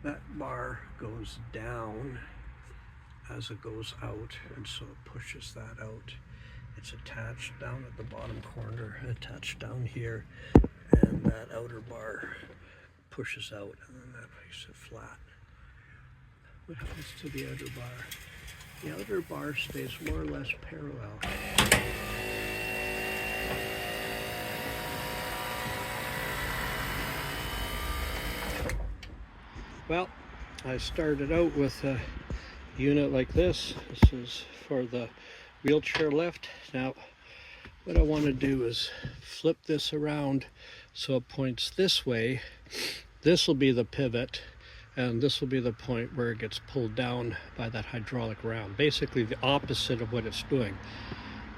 That bar goes down as it goes out, and so it pushes that out. It's attached down at the bottom corner, attached down here, and that outer bar pushes out, and then that makes it flat. What happens to the outer bar? The outer bar stays more or less parallel. Well, I started out with a unit like this. This is for the wheelchair lift. Now, what I want to do is flip this around so it points this way. This will be the pivot, and this will be the point where it gets pulled down by that hydraulic ram. Basically the opposite of what it's doing,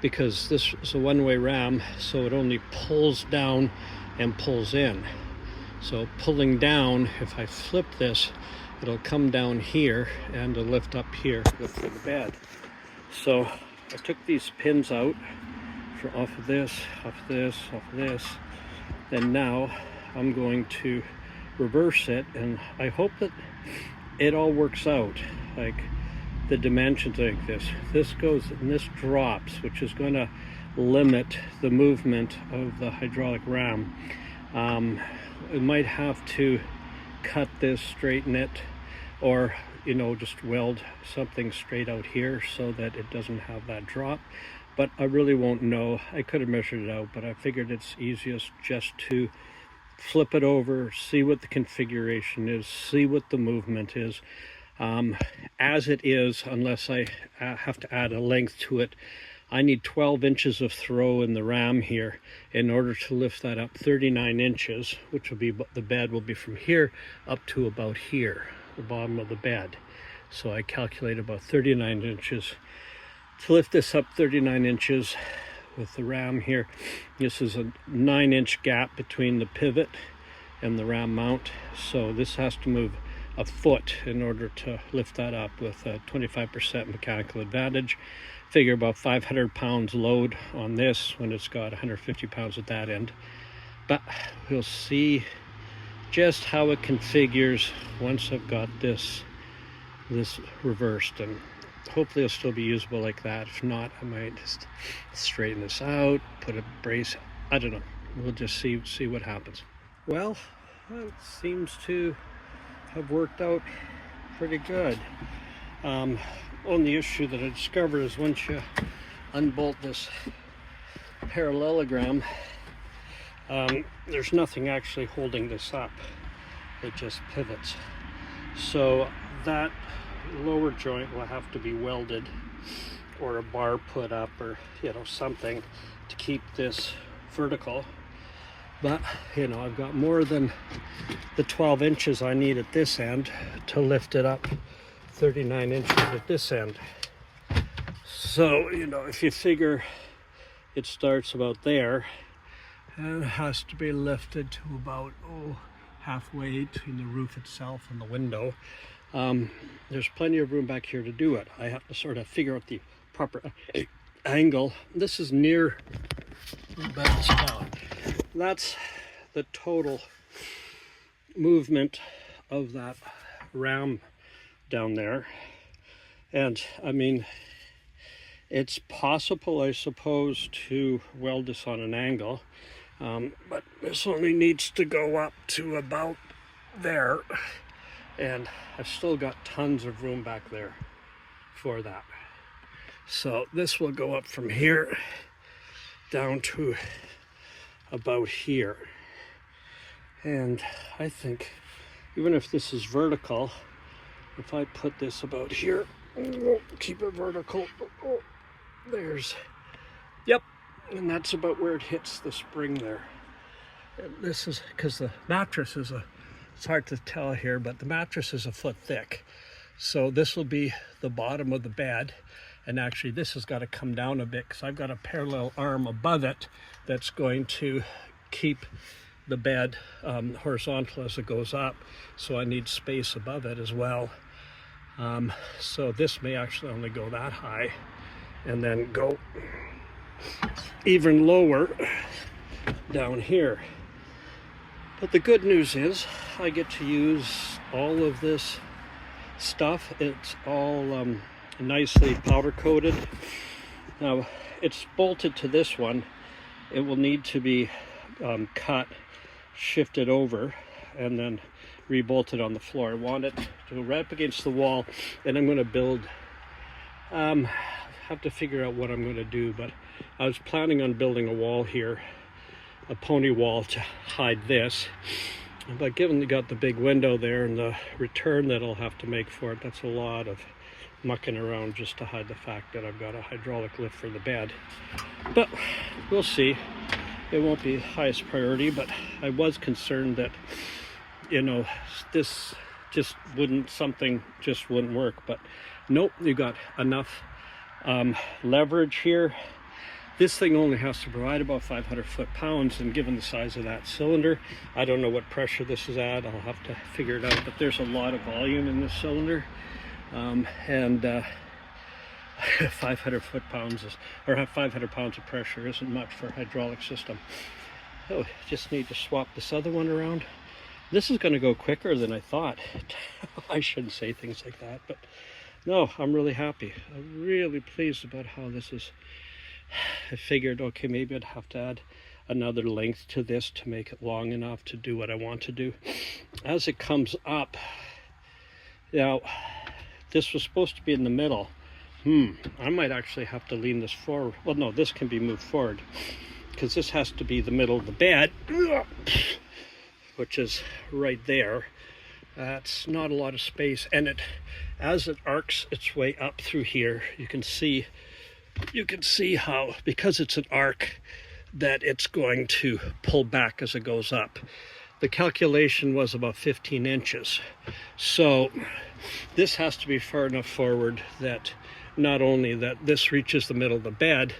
because this is a one-way ram, so it only pulls down and pulls in. So pulling down, if I flip this, it'll come down here and it'll lift up here for the bed. So I took these pins out off of this, off of this, off of this. Then now I'm going to reverse it, and I hope that it all works out. Like the dimensions like this. This goes and this drops, which is going to limit the movement of the hydraulic ram. We might have to cut this, straighten it, or just weld something straight out here so that it doesn't have that drop. But I really won't know. I could have measured it out, but I figured it's easiest just to flip it over, see what the configuration is, see what the movement is. As it is, unless I have to add a length to it, I need 12 inches of throw in the ram here in order to lift that up 39 inches, which will be, the bed will be from here up to about here, the bottom of the bed. So I calculate about 39 inches. To lift this up 39 inches with the ram here, this is a 9-inch gap between the pivot and the ram mount. So this has to move a foot in order to lift that up with a 25% mechanical advantage. Figure about 500 pounds load on this when it's got 150 pounds at that end. But we'll see just how it configures once I've got this reversed, and hopefully it'll still be usable like that. If not, I might just straighten this out, put a brace. I don't know. We'll just see what happens. Well, it seems to have worked out pretty good. Only issue that I discovered is once you unbolt this parallelogram, there's nothing actually holding this up. It just pivots. So that lower joint will have to be welded, or a bar put up, or something to keep this vertical. But I've got more than the 12 inches I need at this end to lift it up 39 inches at this end. So if you figure it starts about there and it has to be lifted to about halfway between the roof itself and the window, there's plenty of room back here to do it. I have to sort of figure out the proper angle. This is near the bounce down. That's the total movement of that ram down there. And I mean, it's possible, I suppose, to weld this on an angle, but this only needs to go up to about there, and I've still got tons of room back there for that. So this will go up from here down to about here. And I think even if this is vertical, if I put this about here, keep it vertical, yep, and that's about where it hits the spring there. And this is because the mattress is it's hard to tell here, but the mattress is a foot thick. So this will be the bottom of the bed, and actually this has got to come down a bit because I've got a parallel arm above it that's going to keep the bed horizontal as it goes up, so I need space above it as well. So this may actually only go that high and then go even lower down here. But the good news is I get to use all of this stuff. It's all nicely powder coated. Now it's bolted to this one. It will need to be cut, shifted over, and then rebolted on the floor. I want it to go right up against the wall, and I'm going to build, have to figure out what I'm going to do, but I was planning on building a wall here, a pony wall to hide this. But given you got the big window there and the return that I'll have to make for it, that's a lot of mucking around just to hide the fact that I've got a hydraulic lift for the bed. But we'll see. It won't be highest priority, but I was concerned that, you know, this just wouldn't work. But nope, you got enough leverage here. This thing only has to provide about 500 foot-pounds, and given the size of that cylinder, I don't know what pressure this is at. I'll have to figure it out, but there's a lot of volume in this cylinder. 500 foot-pounds or 500 pounds of pressure isn't much for a hydraulic system. Oh, just need to swap this other one around. This is going to go quicker than I thought. I shouldn't say things like that, but no, I'm really happy. I'm really pleased about how this is. I figured, okay, maybe I'd have to add another length to this to make it long enough to do what I want to do. As it comes up, now, this was supposed to be in the middle. I might actually have to lean this forward. Well, no, this can be moved forward because this has to be the middle of the bed, which is right there. That's not a lot of space, and as it arcs its way up through here, you can see how, because it's an arc, that it's going to pull back as it goes up. The calculation was about 15 inches. So this has to be far enough forward that not only that this reaches the middle of the bed,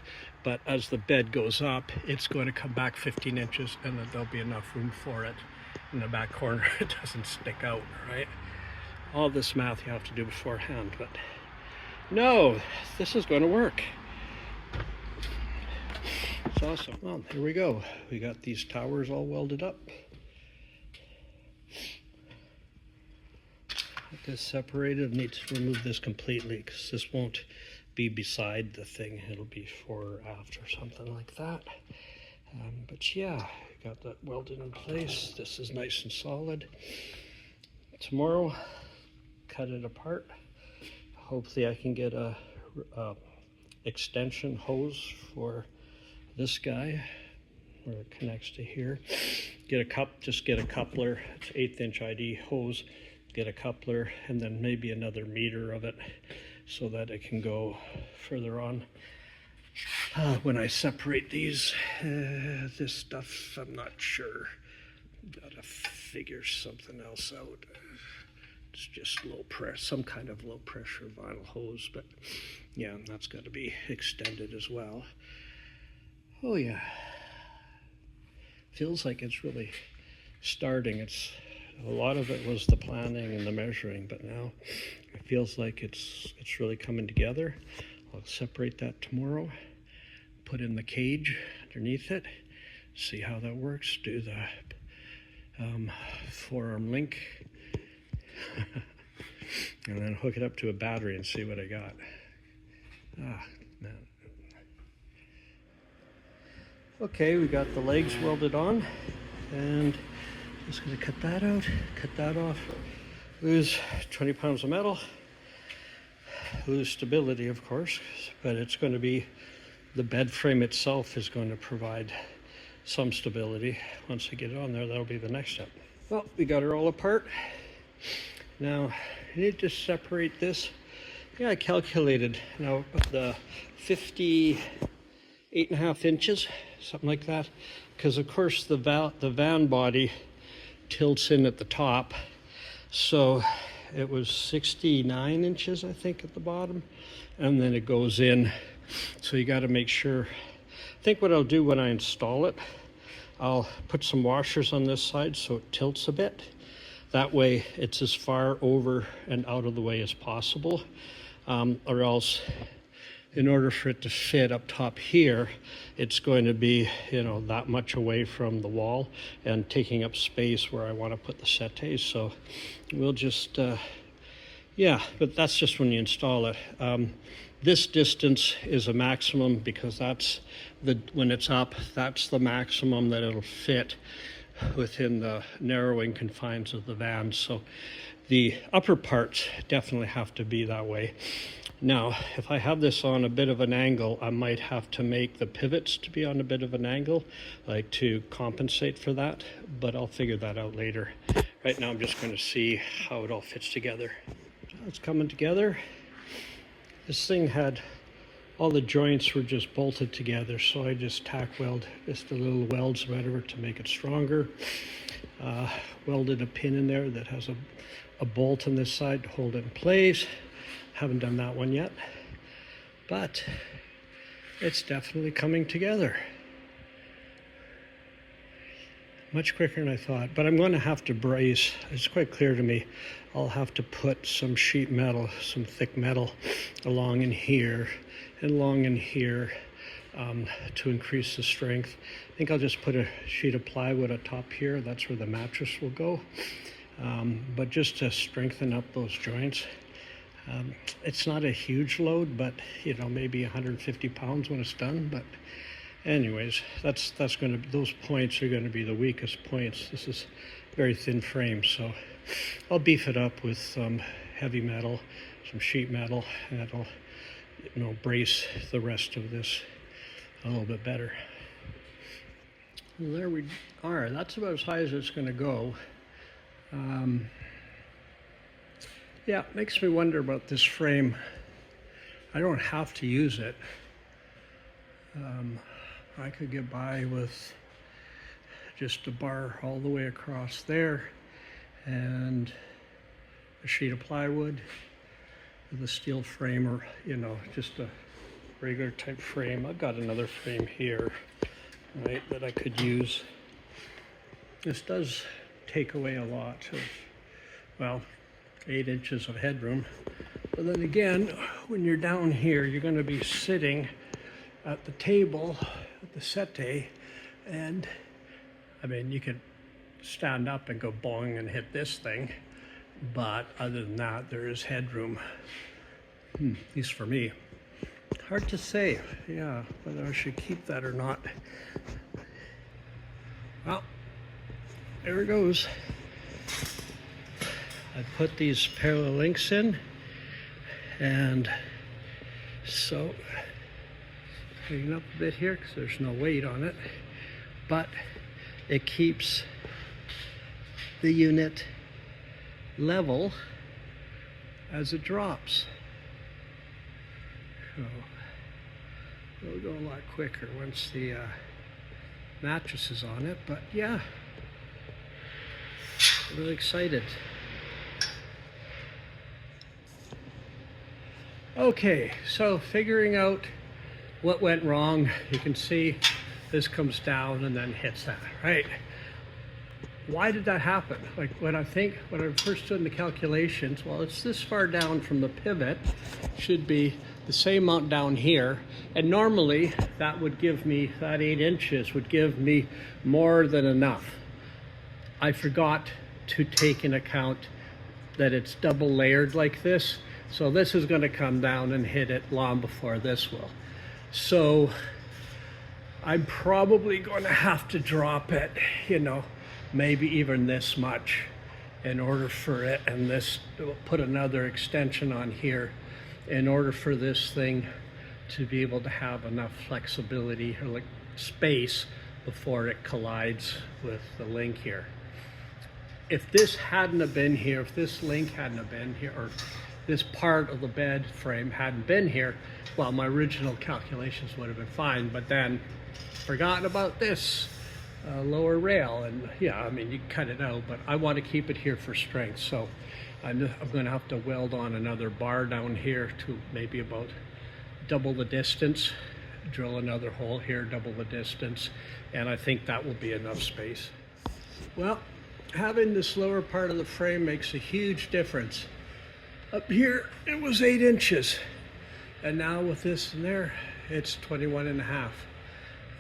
but as the bed goes up, it's going to come back 15 inches and that there'll be enough room for it in the back corner. It doesn't stick out, right? All this math you have to do beforehand, but no, this is going to work. It's awesome. Well, here we go. We got these towers all welded up. Get this separated. I need to remove this completely because this won't be beside the thing. It'll be fore or aft or something like that. But yeah, got that welded in place. This is nice and solid. Tomorrow, cut it apart. Hopefully I can get a extension hose for this guy where it connects to here. Just get a coupler. It's 1/8 inch ID hose. Get a coupler and then maybe another meter of it so that it can go further on. When I separate these, this stuff, I'm not sure. Gotta figure something else out. It's just low pressure, some kind of low pressure vinyl hose, but yeah, that's got to be extended as well. Oh yeah, feels like it's really starting. A lot of it was the planning and the measuring, but now it feels like it's really coming together. I'll separate that tomorrow, put in the cage underneath it, see how that works, do the forearm link, and then hook it up to a battery and see what I got. Ah, man. Okay, we got the legs welded on, and just gonna cut that out, cut that off, lose 20 pounds of metal, lose stability, of course, but it's going to be, the bed frame itself is going to provide some stability. Once I get it on there, that'll be the next step. Well, we got her all apart. Now, I need to separate this. Yeah, I calculated, now the 58.5 inches, something like that, because of course the van body tilts in at the top, so it was 69 inches I think at the bottom, and then it goes in, so you got to make sure. I think what I'll do when I install it, I'll put some washers on this side so it tilts a bit, That way it's as far over and out of the way as possible, or else in order for it to fit up top here, it's going to be, you know, that much away from the wall and taking up space where I want to put the settees. So we'll just, yeah, but that's just when you install it. This distance is a maximum because that's when it's up, that's the maximum that it'll fit within the narrowing confines of the van. So the upper parts definitely have to be that way. Now, if I have this on a bit of an angle, I might have to make the pivots to be on a bit of an angle, like to compensate for that, but I'll figure that out later. Right now I'm just going to see how it all fits together. It's coming together. This thing had, all the joints were just bolted together, so I just tack weld just the little welds or whatever to make it stronger. Welded a pin in there that has a bolt on this side to hold it in place. Haven't done that one yet, but it's definitely coming together. Much quicker than I thought, but I'm going to have to brace. It's quite clear to me I'll have to put some sheet metal, some thick metal along in here and along in here to increase the strength. I think I'll just put a sheet of plywood atop here. That's where the mattress will go, but just to strengthen up those joints. It's not a huge load, but you know, maybe 150 pounds when it's done. But anyways, that's going to, those points are going to be the weakest points. This is very thin frame, so I'll beef it up with some heavy metal, some sheet metal, and that'll, you know, brace the rest of this a little bit better. Well, there we are. That's about as high as it's going to go. Yeah, it makes me wonder about this frame. I don't have to use it. I could get by with just a bar all the way across there and a sheet of plywood with a steel frame, or, you know, just a regular type frame. I've got another frame here, right, that I could use. This does take away a lot of, well, 8 inches of headroom. But then again, when you're down here, you're going to be sitting at the table, at the settee, and I mean, you could stand up and go boing and hit this thing, but other than that, there is headroom, at least for me. Hard to say, yeah, whether I should keep that or not. Well, there it goes. I put these parallel links in, and so clean up a bit here because there's no weight on it, but it keeps the unit level as it drops. So it'll go a lot quicker once the mattress is on it, but yeah, really excited. Okay, so figuring out what went wrong, you can see this comes down and then hits that, right? Why did that happen? Like when I first did the calculations, well, it's this far down from the pivot, should be the same amount down here, and normally that would give me, that 8 inches would give me more than enough. I forgot to take into account that it's double layered like this. So this is going to come down and hit it long before this will. So I'm probably going to have to drop it, you know, maybe even this much in order for it, and this, put another extension on here in order for this thing to be able to have enough flexibility or like space before it collides with the link here. If this hadn't have been here, if this link hadn't have been here, or this part of the bed frame hadn't been here, well, my original calculations would have been fine, but then forgotten about this lower rail, and yeah, I mean, you can cut it out, but I want to keep it here for strength, so I'm going to have to weld on another bar down here to maybe about double the distance, drill another hole here, double the distance, and I think that will be enough space. Well, having this lower part of the frame makes a huge difference. Up here, it was 8 inches. And now with this in there, it's 21.5.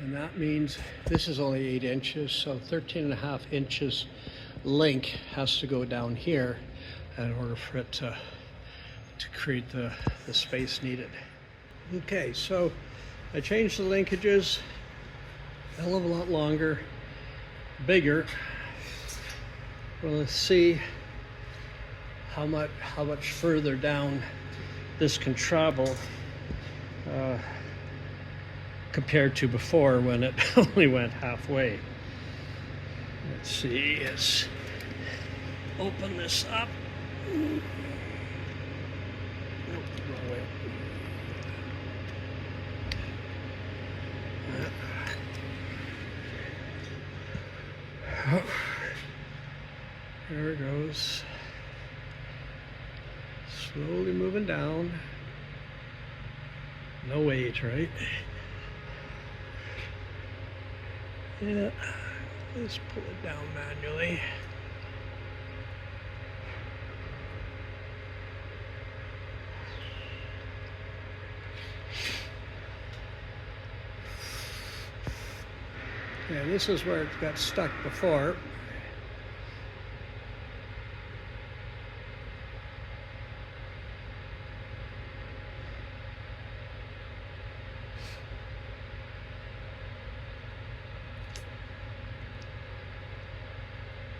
And that means this is only 8 inches, so 13.5 inches link has to go down here in order for it to create the space needed. Okay, so I changed the linkages, a hell of a lot longer, bigger. Well, let's see how much further down this can travel compared to before when it only went halfway. Let's see, let's open this up. Nope, wrong way. There it goes. Slowly moving down. No weight, right? Yeah, let's pull it down manually. Yeah, this is where it got stuck before.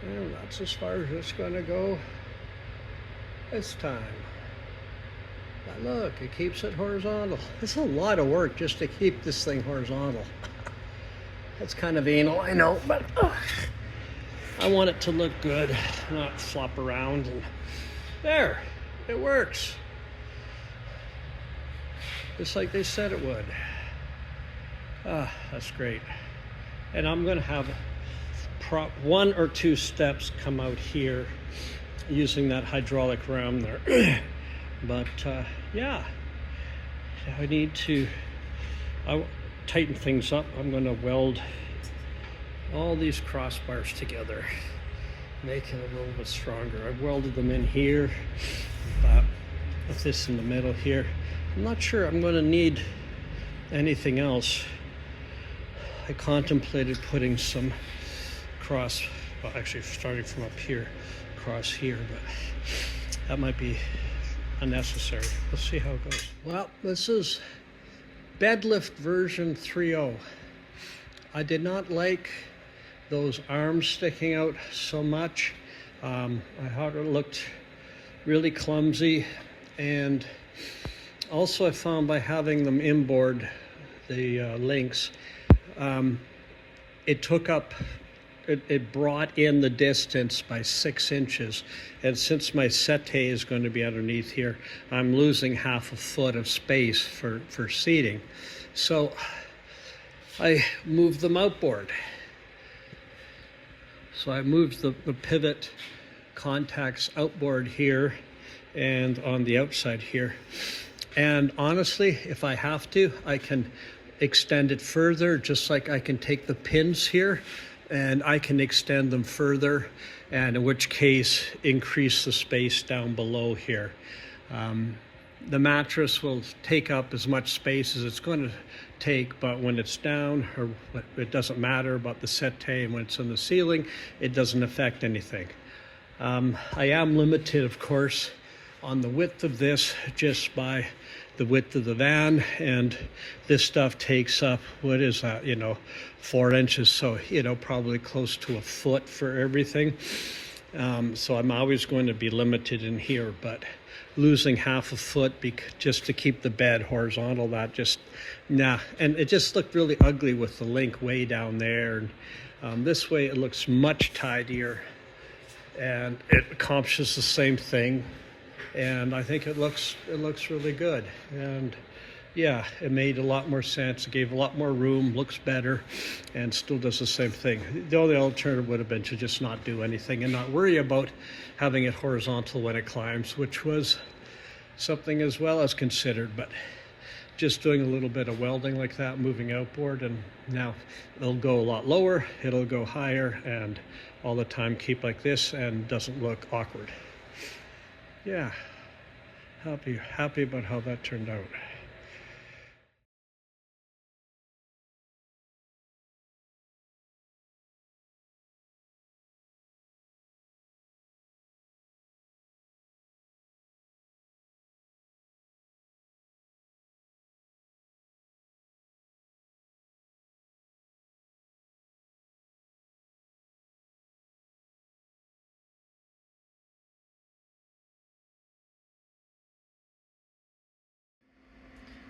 And that's as far as it's going to go this time. But look, it keeps it horizontal. It's a lot of work just to keep this thing horizontal. That's kind of anal, I know, but I want it to look good, not flop around. And there, it works. Just like they said it would. That's great. And I'm going to have 1 or 2 steps come out here using that hydraulic ram there. But yeah, I need to tighten things up. I'm going to weld all these crossbars together, make it a little bit stronger. I've welded them in here, with this in the middle here. I'm not sure I'm going to need anything else. I contemplated putting some well, actually starting from up here, across here, but that might be unnecessary. We'll see how it goes. Well, this is bed lift version 3.0. I did not like those arms sticking out so much. I thought it looked really clumsy, and also I found by having them inboard, the links, it brought in the distance by 6 inches, and since my settee is going to be underneath here, I'm losing half a foot of space for seating. So I moved them outboard. So I moved the pivot contacts outboard here and on the outside here. And honestly, if I have to, I can extend it further, just like I can take the pins here and I can extend them further, and in which case increase the space down below here. The mattress will take up as much space as it's going to take, but when it's down, or it doesn't matter about the settee, and when it's on the ceiling, it doesn't affect anything. I am limited, of course, on the width of this just by the width of the van, and this stuff takes up, what is that, 4 inches, so probably close to a foot for everything. So I'm always going to be limited in here, but losing half a foot just to keep the bed horizontal, that just nah. And it just looked really ugly with the link way down there, and this way it looks much tidier, and it accomplishes the same thing. And I think it looks really good. And yeah, it made a lot more sense. It gave a lot more room, looks better, and still does the same thing. The only alternative would have been to just not do anything and not worry about having it horizontal when it climbs, which was something as well as considered. But just doing a little bit of welding like that, moving outboard, and now it'll go a lot lower, it'll go higher, and all the time keep like this and doesn't look awkward. Yeah, happy about how that turned out.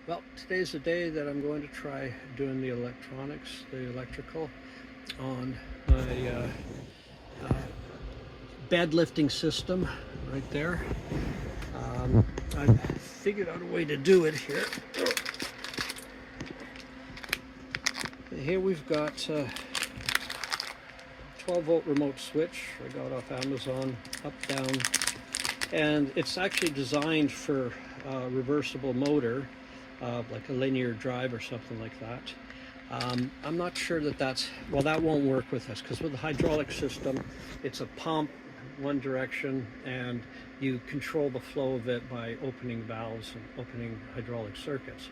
Well, today's the day that I'm going to try doing the electronics, the electrical, on my bed lifting system right there. I figured out a way to do it here. Here we've got a 12-volt remote switch I got off Amazon, up, down, and it's actually designed for a reversible motor, like a linear drive or something like that. I'm not sure that that won't work with this, because with the hydraulic system, it's a pump, one direction, and you control the flow of it by opening valves and opening hydraulic circuits.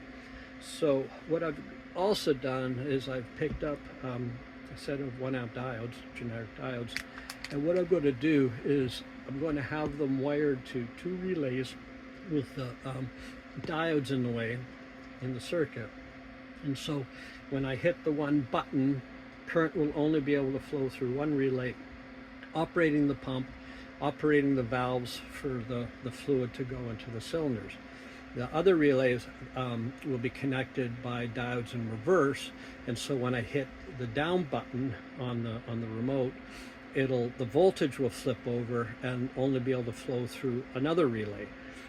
So what I've also done is I've picked up a set of 1 amp diodes, generic diodes, and what I'm going to do is I'm going to have them wired to 2 relays with the diodes in the way in the circuit. And so when I hit the one button, current will only be able to flow through one relay, operating the pump, operating the valves for the fluid to go into the cylinders. The other relays will be connected by diodes in reverse, and so when I hit the down button on the remote, the voltage will flip over and only be able to flow through another relay.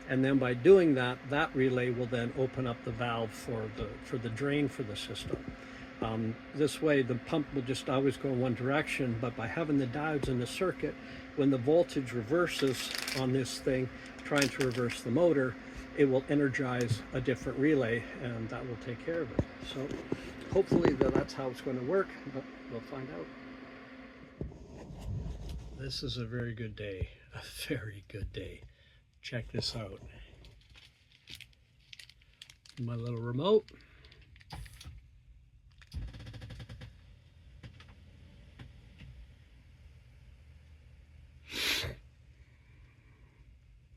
And then by doing that, that relay will then open up the valve for the drain for the system. This way the pump will just always go in one direction, but by having the diodes in the circuit, when the voltage reverses on this thing, trying to reverse the motor, it will energize a different relay, and that will take care of it. So hopefully that's how it's going to work, but we'll find out. This is a very good day, a very good day. Check this out. My little remote.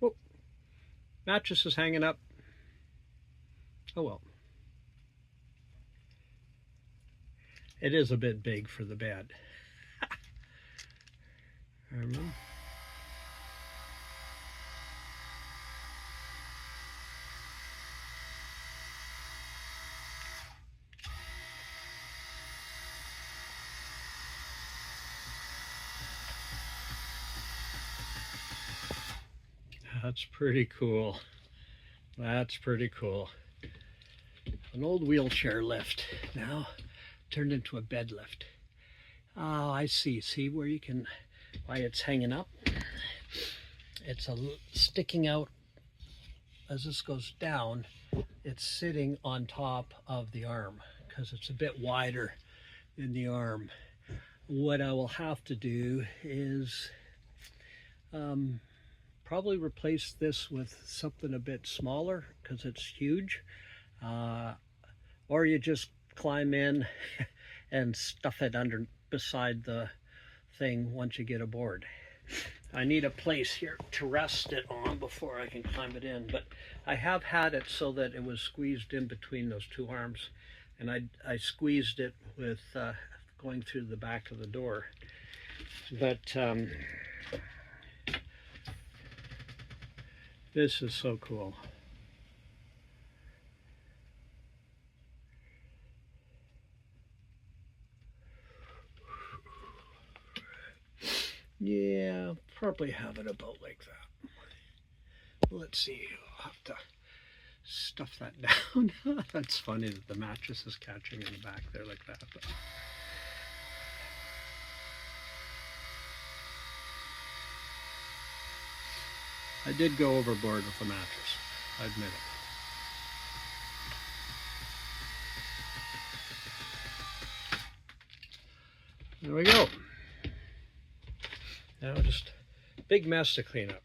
Oh, mattress is hanging up. Oh well. It is a bit big for the bed. That's pretty cool. That's pretty cool. An old wheelchair lift now turned into a bed lift. Oh, I see. See where you can, why it's hanging up? It's sticking out as this goes down. It's sitting on top of the arm because it's a bit wider in the arm. What I will have to do is probably replace this with something a bit smaller because it's huge, or you just climb in and stuff it under beside the thing once you get aboard. I need a place here to rest it on before I can climb it in, but I have had it so that it was squeezed in between those two arms, and I squeezed it with going through the back of the door. But this is so cool. Yeah, probably have it about like that. Let's see, I'll have to stuff that down. That's funny that the mattress is catching in the back there like that. But I did go overboard with the mattress, I admit it. There we go. Now just big mess to clean up.